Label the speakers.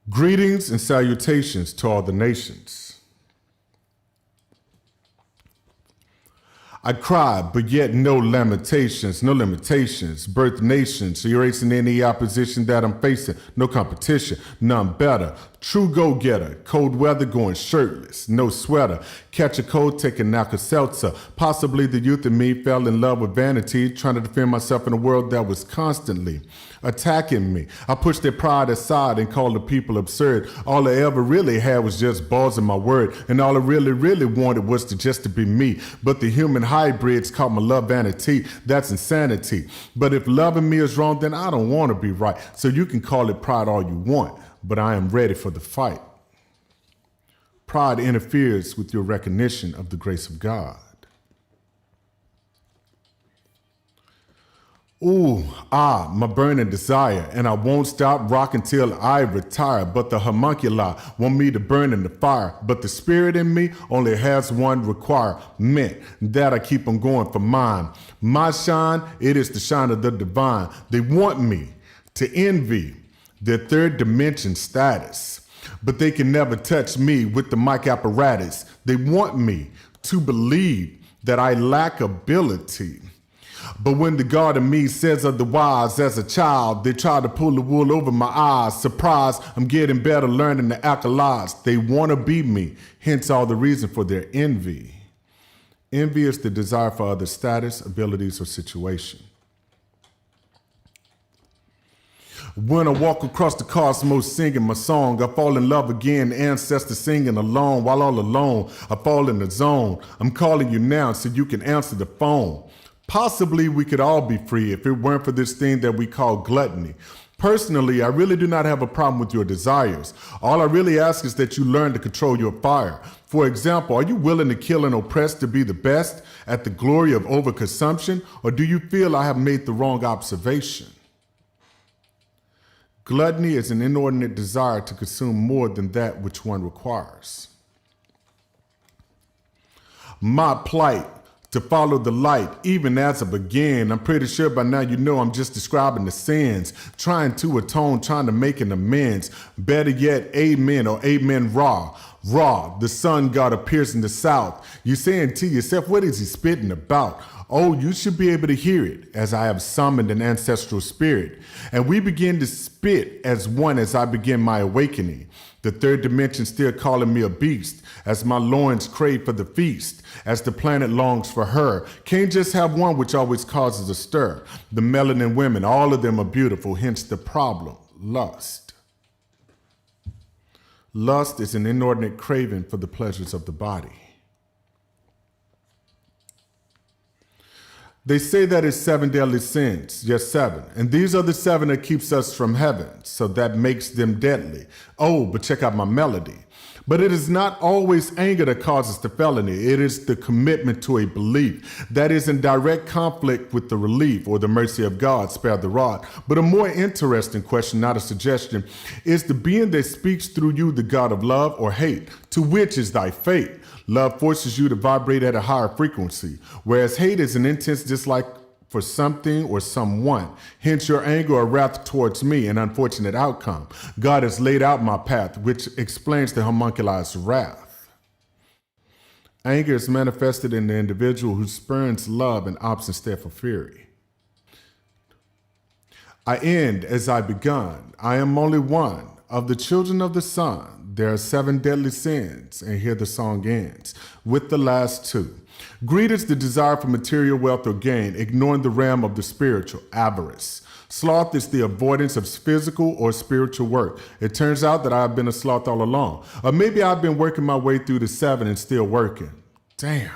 Speaker 1: Greetings and salutations to all the nations. I cry, but yet no limitations, birth nations, erasing any opposition that I'm facing, no competition, none better. True go-getter, cold weather going shirtless, no sweater, catch a cold, take an Alka-Seltzer. Possibly the youth in me fell in love with vanity, trying to defend myself in a world that was constantly attacking me. I pushed their pride aside and called the people absurd. All I ever really had was just balls in my word, and all I really wanted was just to be me. But the human hybrids caught my love vanity. That's insanity. But if loving me is wrong, then I don't want to be right. So you can call it pride all you want, but I am ready for the fight. Pride interferes with your recognition of the grace of God. Ooh, my burning desire, and I won't stop rocking till I retire. But the homunculi want me to burn in the fire. But the spirit in me only has one requirement, that I keep on going for mine. My shine, it is the shine of the divine. They want me to envy their third dimension status, but they can never touch me with the mic apparatus. They want me to believe that I lack ability. But when the God in me says otherwise, as a child, they try to pull the wool over my eyes. Surprise, I'm getting better learning the accolades. They want to be me, hence all the reason for their envy. Envy is the desire for other status, abilities, or situation. When I walk across the cosmos singing my song, I fall in love again, ancestors singing along. While all alone, I fall in the zone. I'm calling you now so you can answer the phone. Possibly we could all be free if it weren't for this thing that we call gluttony. Personally, I really do not have a problem with your desires. All I really ask is that you learn to control your fire. For example, are you willing to kill and oppress to be the best at the glory of overconsumption, or do you feel I have made the wrong observation? Gluttony is an inordinate desire to consume more than that which one requires. My plight, to follow the light, even as I begin. I'm pretty sure by now you know I'm just describing the sins, trying to atone, trying to make an amends. Better yet, amen or amen raw. Raw, the sun god appears in the south. You're saying to yourself, what is he spitting about? Oh, you should be able to hear it, as I have summoned an ancestral spirit. And we begin to spit as one as I begin my awakening. The third dimension still calling me a beast, as my loins crave for the feast, as the planet longs for her. Can't just have one which always causes a stir. The melanin women, all of them are beautiful, hence the problem, lust. Lust is an inordinate craving for the pleasures of the body. They say that it's 7 deadly sins, yes 7, and these are the 7 that keeps us from heaven, so that makes them deadly. Oh, but check out my melody. But it is not always anger that causes the felony. It is the commitment to a belief that is in direct conflict with the relief or the mercy of God, spare the rod. But a more interesting question, not a suggestion, is the being that speaks through you the God of love or hate? To which is thy fate? Love forces you to vibrate at a higher frequency, whereas hate is an intense dislike for something or someone. Hence your anger or wrath towards me, an unfortunate outcome. God has laid out my path, which explains the homunculi's wrath. Anger is manifested in the individual who spurns love and opts instead for fury. I end as I begun. I am only one of the children of the sun. There are 7 deadly sins, and here the song ends with the last 2. Greed is the desire for material wealth or gain, ignoring the realm of the spiritual, avarice. Sloth is the avoidance of physical or spiritual work. It turns out that I've been a sloth all along. Or maybe I've been working my way through the 7 and still working. Damn.